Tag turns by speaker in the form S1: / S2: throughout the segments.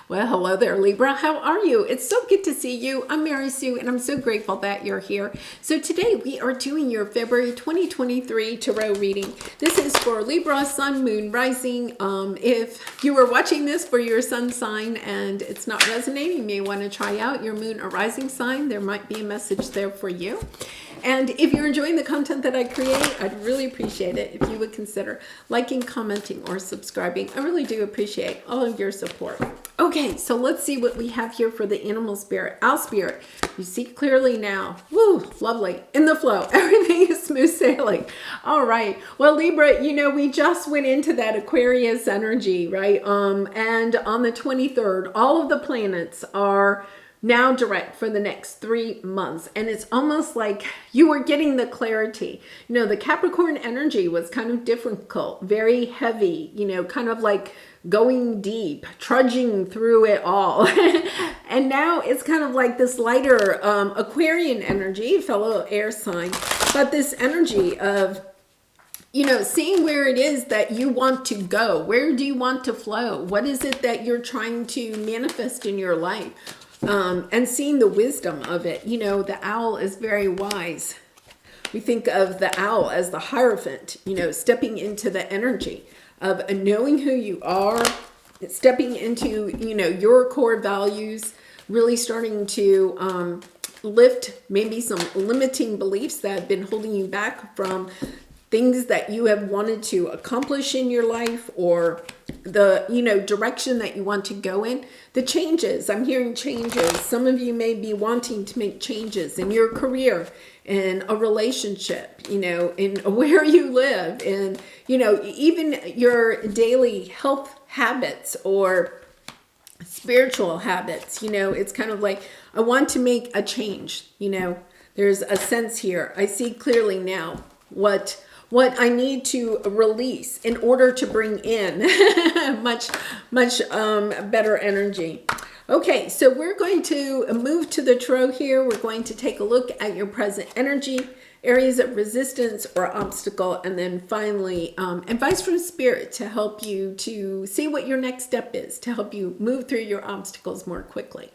S1: Well, hello there, Libra. How are you? It's so good to see you. I'm Mary Sue, and I'm so grateful that you're here. So today we are doing your February 2023 Tarot reading. This is for Libra, Sun, Moon, Rising. If you were watching this for your Sun sign and it's not resonating, you may want to try out your Moon or Rising sign. There might be a message there for you. And if you're enjoying the content that I create, I'd really appreciate it if you would consider liking, commenting, or subscribing. I really do appreciate all of your support. Okay, so let's see what we have here for the animal spirit. Owl spirit, you see clearly now. Woo, lovely. In the flow. Everything is smooth sailing. All right. Well, Libra, we just went into that Aquarius energy, right? And on the 23rd, all of the planets are now direct for the next 3 months. And it's almost like you were getting the clarity. The Capricorn energy was kind of difficult, very heavy, kind of like going deep, trudging through it all. And now it's kind of like this lighter Aquarian energy, fellow air sign, but this energy of seeing where it is that you want to go. Where do you want to flow? What is it that you're trying to manifest in your life? And seeing the wisdom of it. The owl is very wise. We think of the owl as the Hierophant, stepping into the energy of knowing who you are, stepping into, your core values, really starting to lift maybe some limiting beliefs that have been holding you back from things that you have wanted to accomplish in your life, or the direction that you want to go in. The changes, I'm hearing changes. Some of you may be wanting to make changes in your career, in a relationship, in where you live, in even your daily health habits or spiritual habits. It's kind of like, I want to make a change. There's a sense here. I see clearly now what I need to release in order to bring in much better energy. Okay, so we're going to move to the tarot here. We're going to take a look at your present energy, areas of resistance or obstacle, and then finally advice from spirit to help you to see what your next step is, to help you move through your obstacles more quickly.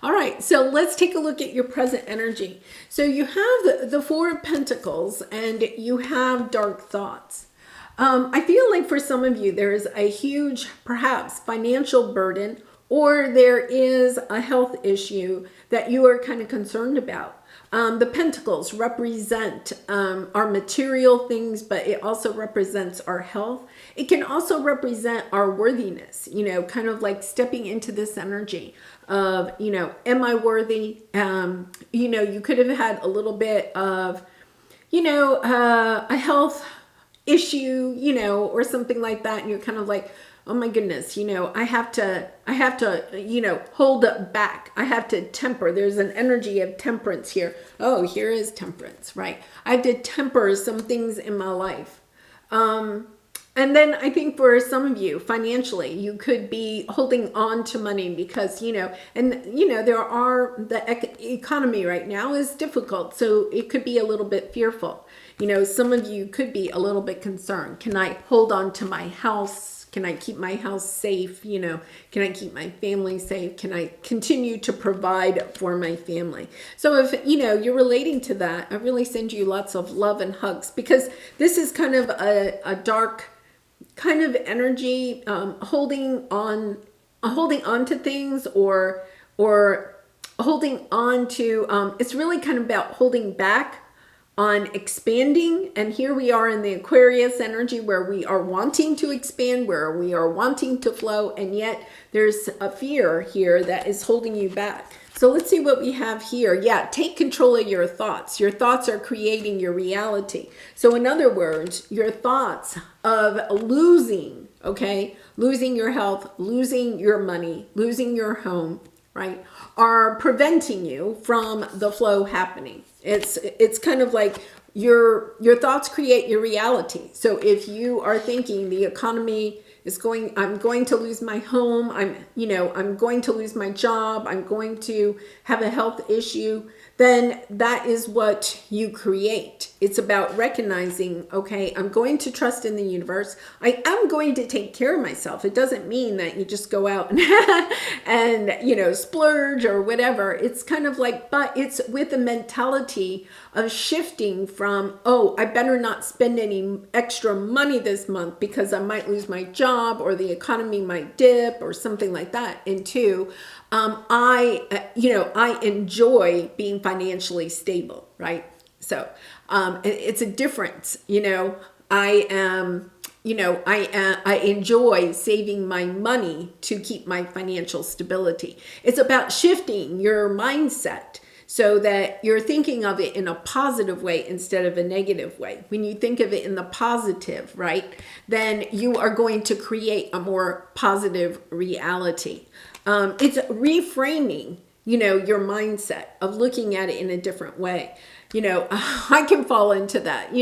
S1: All right, so let's take a look at your present energy. So you have the Four of Pentacles and you have dark thoughts. I feel like for some of you, there is a huge, perhaps, financial burden, or there is a health issue that you are kind of concerned about. The Pentacles represent our material things, but it also represents our health. It can also represent our worthiness, kind of like stepping into this energy of, am I worthy? You could have had a little bit of, a health issue, or something like that. And you're kind of like, oh my goodness, I have to, hold up back. I have to temper. There's an energy of temperance here. Oh, here is temperance, right? I have to temper some things in my life. And then I think for some of you, financially, you could be holding on to money because, there are, the economy right now is difficult. So it could be a little bit fearful. Some of you could be a little bit concerned. Can I hold on to my house? Can I keep my house safe? Can I keep my family safe? Can I continue to provide for my family? So if, you're relating to that, I really send you lots of love and hugs, because this is kind of a dark kind of energy, holding on to things, or holding on to, it's really kind of about holding back on expanding. And here we are in the Aquarius energy where we are wanting to expand, where we are wanting to flow, and yet there's a fear here that is holding you back. So let's see what we have here. Yeah, take control of your thoughts. Your thoughts are creating your reality. So in other words, your thoughts of losing your health, losing your money, losing your home, right, are preventing you from the flow happening. It's kind of like your thoughts create your reality. So if you are thinking the economy I'm going to lose my home. I'm going to lose my job. I'm going to have a health issue. Then that is what you create. It's about recognizing, okay, I'm going to trust in the universe. I am going to take care of myself. It doesn't mean that you just go out and splurge or whatever. It's kind of like, but it's with a mentality of shifting from, oh, I better not spend any extra money this month because I might lose my job or the economy might dip or something like that, into I enjoy being financially stable, right? So it's a difference. I enjoy saving my money to keep my financial stability. It's about shifting your mindset so that you're thinking of it in a positive way instead of a negative way. When you think of it in the positive, right, then you are going to create a more positive reality. It's reframing, your mindset of looking at it in a different way. I can fall into that.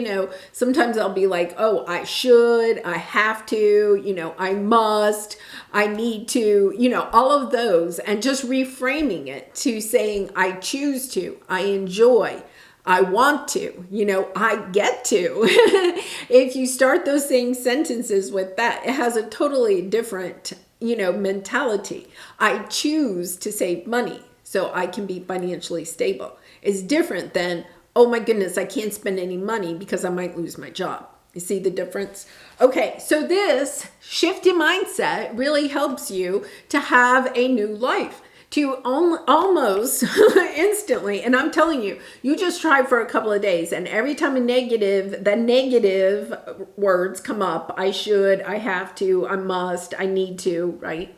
S1: Sometimes I'll be like, oh, I should, I have to, I must, I need to, all of those, and just reframing it to saying, I choose to, I enjoy, I want to, I get to. If you start those same sentences with that, it has a totally different, mentality. I choose to save money so I can be financially stable. It's different than, oh my goodness, I can't spend any money because I might lose my job. You see the difference? Okay, so this shift in mindset really helps you to have a new life, to almost instantly. And I'm telling you, you just try for a couple of days, and every time the negative words come up, I should, I have to, I must, I need to, right?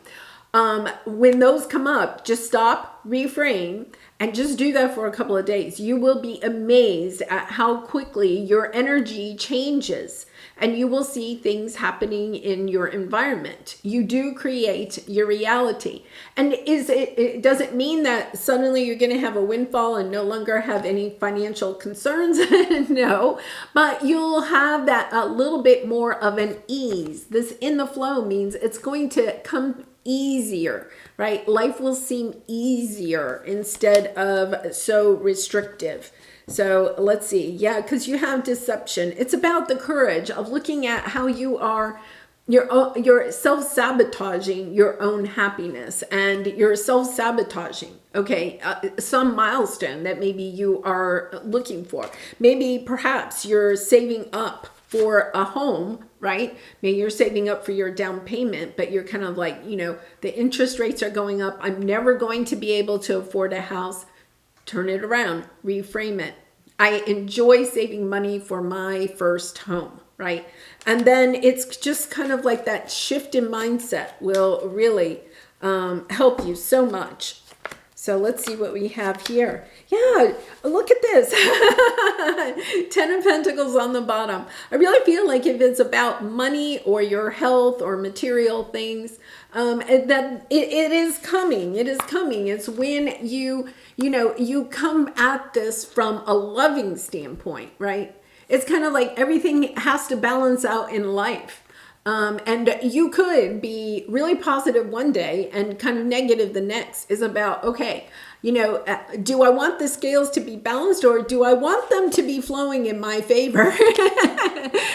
S1: When those come up, just stop, reframe, and just do that for a couple of days. You will be amazed at how quickly your energy changes, and you will see things happening in your environment. You do create your reality. And it doesn't mean that suddenly you're going to have a windfall and no longer have any financial concerns. No, but you'll have that a little bit more of an ease. This in the flow means it's going to come easier, right? Life will seem easier instead of so restrictive. So let's see. Yeah, because you have deception. It's about the courage of looking at how you're self-sabotaging your own happiness, and you're self-sabotaging, okay, some milestone that maybe you are looking for. Maybe perhaps you're saving up for a home, right? Maybe you're saving up for your down payment, but you're kind of like, the interest rates are going up. I'm never going to be able to afford a house. Turn it around, reframe it. I enjoy saving money for my first home, right? And then it's just kind of like that shift in mindset will really help you so much. So let's see what we have here. Yeah, look at this. 10 of Pentacles on the bottom. I really feel like if it's about money or your health or material things, that it is coming. It is coming. It's when you come at this from a loving standpoint, right? It's kind of like everything has to balance out in life. And you could be really positive one day and kind of negative the next. Is about, okay, do I want the scales to be balanced, or do I want them to be flowing in my favor?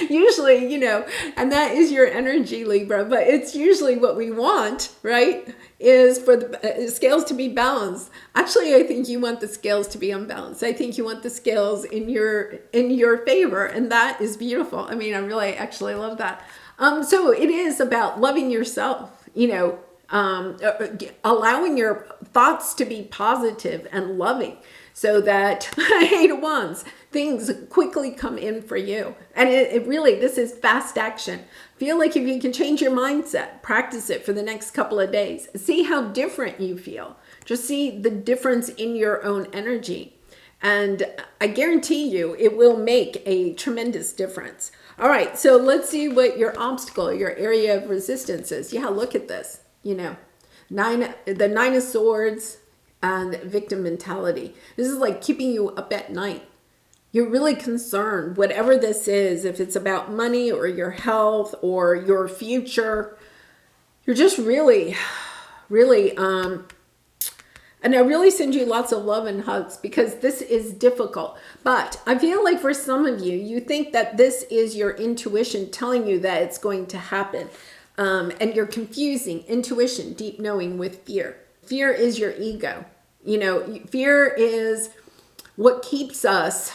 S1: Usually, and that is your energy, Libra, but it's usually what we want, right? Is for the scales to be balanced. Actually, I think you want the scales to be unbalanced. I think you want the scales in your favor, and that is beautiful. I mean, I really actually love that. So it is about loving yourself, allowing your thoughts to be positive and loving, so that 8 of Wands, things quickly come in for you. And it really, this is fast action. Feel like if you can change your mindset, practice it for the next couple of days. See how different you feel. Just see the difference in your own energy. And I guarantee you, it will make a tremendous difference. All right, so let's see what your obstacle, your area of resistance is. Yeah, look at this, the 9 of Swords and victim mentality. This is like keeping you up at night. You're really concerned, whatever this is, if it's about money or your health or your future, you're just really, really, and I really send you lots of love and hugs because this is difficult. But I feel like for some of you, you think that this is your intuition telling you that it's going to happen. And you're confusing intuition, deep knowing with fear. Fear is your ego. You know, fear is what keeps us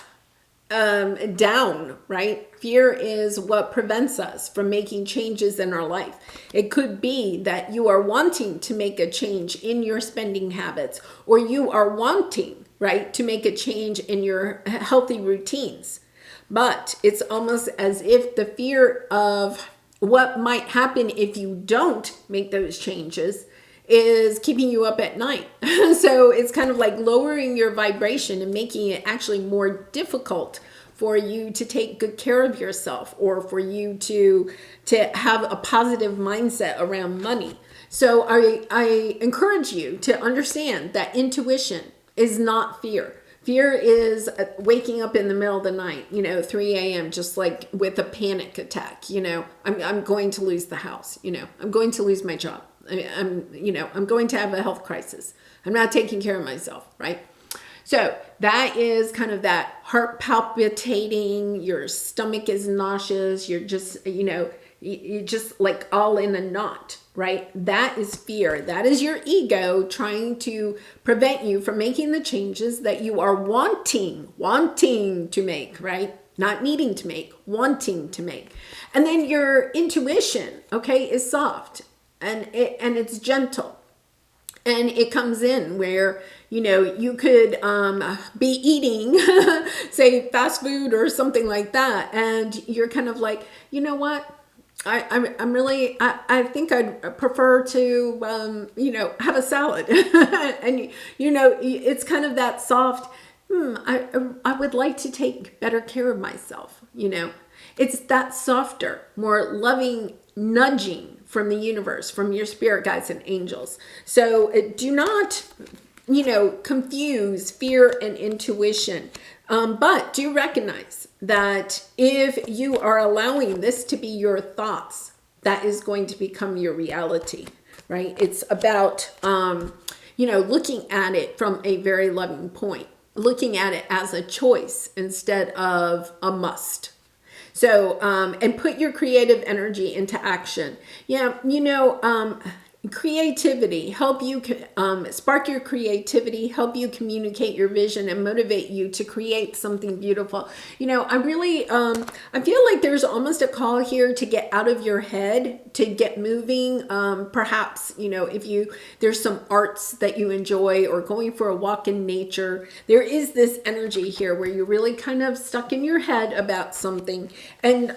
S1: down, right? Fear is what prevents us from making changes in our life. It could be that you are wanting to make a change in your spending habits, or you are wanting, right, to make a change in your healthy routines. But it's almost as if the fear of what might happen if you don't make those changes is keeping you up at night. So it's kind of like lowering your vibration and making it actually more difficult for you to take good care of yourself, or for you to have a positive mindset around money. So I encourage you to understand that intuition is not fear. Fear is waking up in the middle of the night, 3 a.m., just like with a panic attack. I'm going to lose the house. I'm going to lose my job. I'm going to have a health crisis. I'm not taking care of myself, right? So that is kind of that heart palpitating, your stomach is nauseous, you're just, you're just like all in a knot, right? That is fear. That is your ego trying to prevent you from making the changes that you are wanting to make, right? Not needing to make, wanting to make. And then your intuition, okay, is soft and it's gentle. And it comes in where, you could be eating, say, fast food or something like that. And you're kind of like, you know what? I think I'd prefer to, have a salad. And, it's kind of that soft, I would like to take better care of myself. It's that softer, more loving nudging from the universe, from your spirit guides and angels. So do not, confuse fear and intuition. But do recognize that if you are allowing this to be your thoughts, that is going to become your reality, right? It's about, looking at it from a very loving point, looking at it as a choice instead of a must. So, and put your creative energy into action. Yeah, creativity, help you spark your creativity, help you communicate your vision and motivate you to create something beautiful. I feel like there's almost a call here to get out of your head, to get moving. Perhaps, if there's some arts that you enjoy, or going for a walk in nature, there is this energy here where you're really kind of stuck in your head about something, and,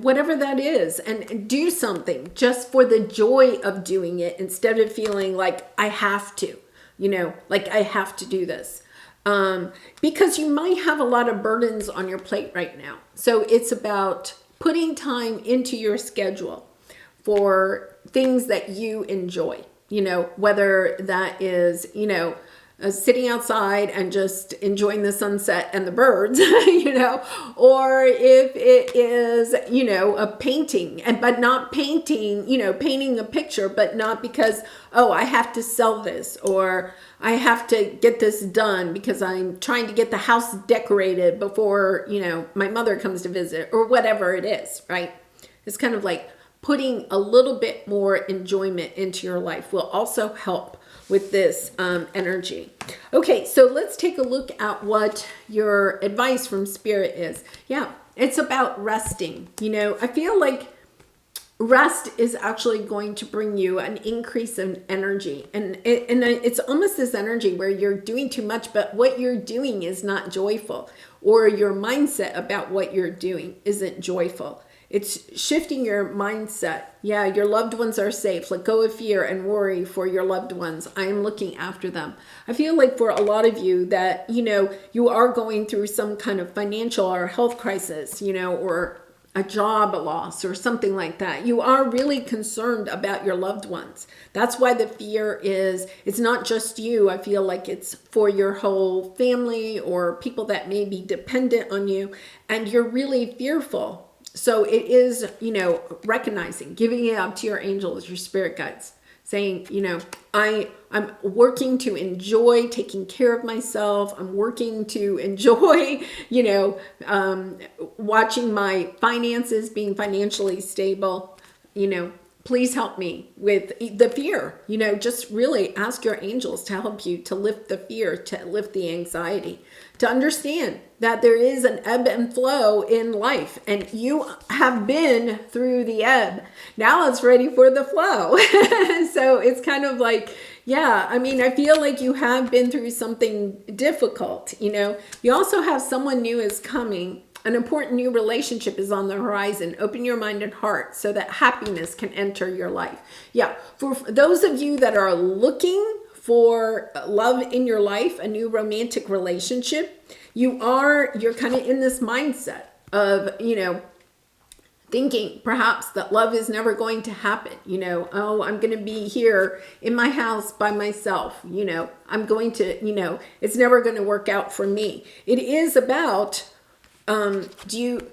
S1: whatever that is, and do something just for the joy of doing it, instead of feeling like I have to, like I have to do this. Because you might have a lot of burdens on your plate right now. So it's about putting time into your schedule for things that you enjoy, whether that is, sitting outside and just enjoying the sunset and the birds, or if it is, a painting, but not painting, painting a picture, but not because, oh, I have to sell this, or I have to get this done because I'm trying to get the house decorated before, my mother comes to visit, or whatever it is, right? It's kind of like putting a little bit more enjoyment into your life will also help with this energy. Okay, so let's take a look at what your advice from Spirit is. Yeah, it's about resting. I feel like rest is actually going to bring you an increase in energy. And it's almost this energy where you're doing too much, but what you're doing is not joyful, or your mindset about what you're doing isn't joyful. It's shifting your mindset. Yeah, your loved ones are safe. Let go of fear and worry for your loved ones. I am looking after them. I feel like for a lot of you that, you are going through some kind of financial or health crisis, or a job loss or something like that. You are really concerned about your loved ones. That's why the fear is, it's not just you. I feel like it's for your whole family or people that may be dependent on you. And you're really fearful So it is, recognizing, giving it up to your angels, your spirit guides, saying, I'm working to enjoy taking care of myself. I'm working to enjoy, watching my finances, being financially stable. Please help me with the fear. Just really ask your angels to help you to lift the fear, to lift the anxiety, to understand that there is an ebb and flow in life, and you have been through the ebb. Now it's ready for the flow. So it's kind of like, I feel like you have been through something difficult. You also have someone new is coming. An important new relationship is on the horizon. Open your mind and heart so that happiness can enter your life. Yeah, for those of you that are looking for love in your life, a new romantic relationship, you're kind of in this mindset of, thinking perhaps that love is never going to happen. I'm going to be here in my house by myself. I'm going to, it's never going to work out for me. It is about, if you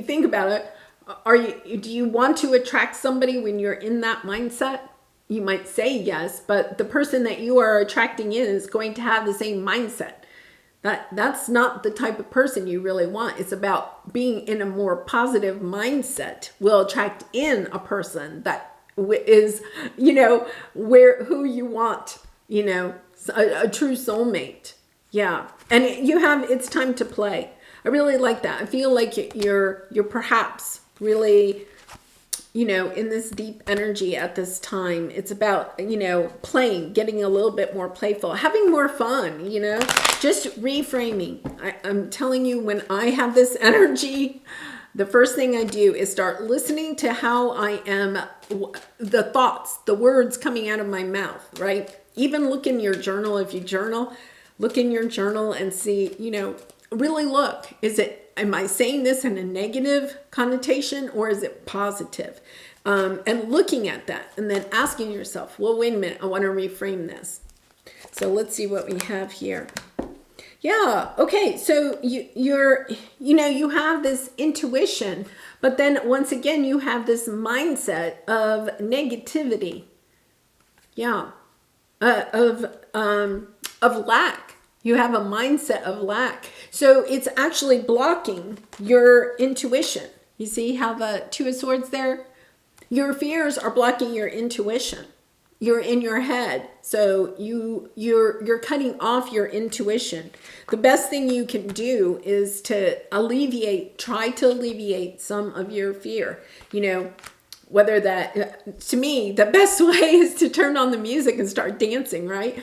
S1: think about it, do you want to attract somebody when you're in that mindset? You might say yes, but the person that you are attracting in is going to have the same mindset. That's not the type of person you really want. It's about being in a more positive mindset will attract in a person that is, who you want, a true soulmate. Yeah. And it's time to play. I really like that. I feel like you're perhaps really, in this deep energy at this time. It's about, playing, getting a little bit more playful, having more fun, just reframing. I'm telling you, when I have this energy, the first thing I do is start listening to how I am, the thoughts, the words coming out of my mouth, right? Even look in your journal. If you journal, look in your journal and see, really look, am I saying this in a negative connotation or is it positive? And looking at that and then asking yourself, well, wait a minute, I want to reframe this. So let's see what we have here. Yeah. Okay. So you have this intuition, but then once again, you have this mindset of negativity. Yeah. Of lack. You have a mindset of lack. So it's actually blocking your intuition. You see how the Two of Swords there? Your fears are blocking your intuition. You're in your head. So you're cutting off your intuition. The best thing you can do is to try to alleviate some of your fear. Whether that, to me, the best way is to turn on the music and start dancing, right?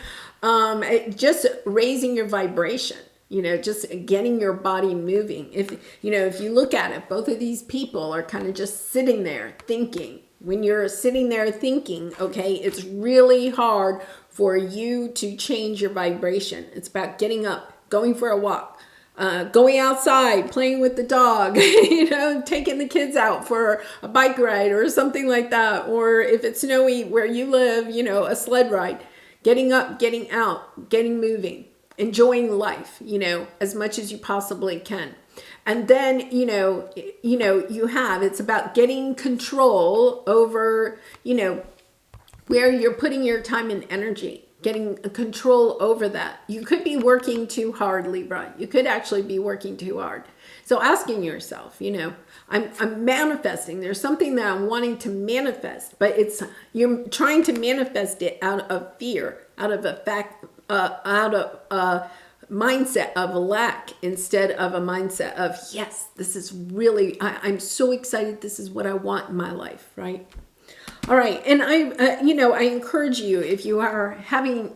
S1: Just raising your vibration, just getting your body moving. If you look at it, both of these people are kind of just sitting there thinking. When you're sitting there thinking, okay, it's really hard for you to change your vibration. It's about getting up, going for a walk, going outside, playing with the dog, taking the kids out for a bike ride or something like that. Or if it's snowy where you live, a sled ride. Getting up, getting out, getting moving, enjoying life, as much as you possibly can. And then, it's about getting control over, where you're putting your time and energy, getting control over that. You could be working too hard, Libra. You could actually be working too hard. So asking yourself, I'm manifesting. There's something that I'm wanting to manifest, but you're trying to manifest it out of fear, out of a mindset of lack instead of a mindset of, yes, this is really, I'm so excited. This is what I want in my life, right? All right. And I encourage you, if you are having,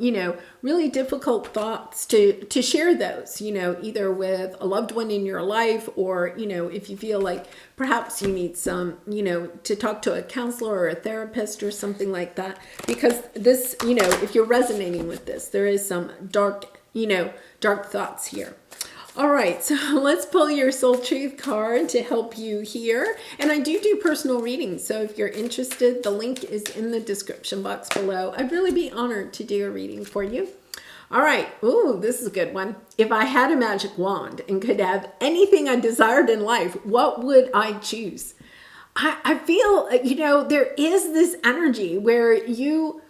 S1: really difficult thoughts, to share those, either with a loved one in your life, or, if you feel like perhaps you need some, to talk to a counselor or a therapist or something like that, because this, if you're resonating with this, there is some dark thoughts here. All right, so let's pull your soul truth card to help you here. And I do personal readings, so if you're interested, the link is in the description box below. I'd really be honored to do a reading for you. All right. Ooh, this is a good one. If I had a magic wand and could have anything I desired in life, what would I choose? I feel, there is this energy where you're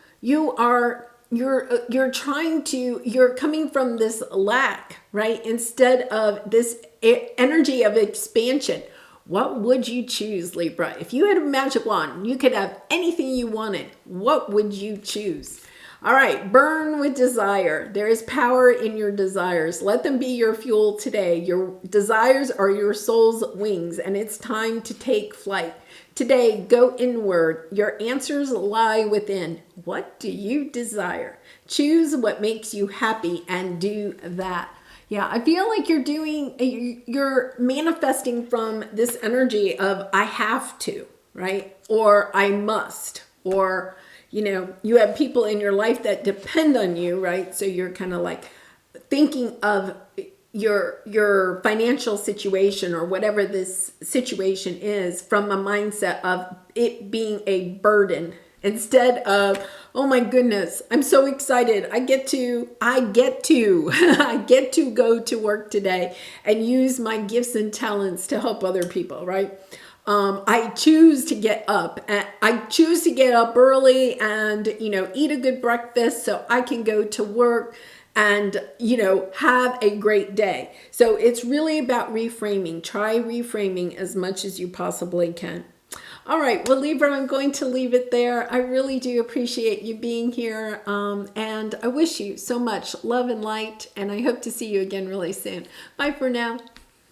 S1: trying to, you're coming from this lack, right? Instead of this energy of expansion. What would you choose, Libra? If you had a magic wand, you could have anything you wanted. What would you choose? All right, burn with desire. There is power in your desires. Let them be your fuel today. Your desires are your soul's wings, and it's time to take flight. Today, go inward. Your answers lie within. What do you desire? Choose what makes you happy and do that. Yeah, I feel like you're manifesting from this energy of I have to, right? Or I must, or you have people in your life that depend on you, right? So you're kind of like thinking of your financial situation or whatever this situation is from a mindset of it being a burden instead of, oh my goodness, I'm so excited. I get to I get to go to work today and use my gifts and talents to help other people, right? I choose to get up. I choose to get up early and, eat a good breakfast so I can go to work and, have a great day. So it's really about reframing. Try reframing as much as you possibly can. All right, well, Libra, I'm going to leave it there. I really do appreciate you being here. And I wish you so much love and light. And I hope to see you again really soon. Bye for now.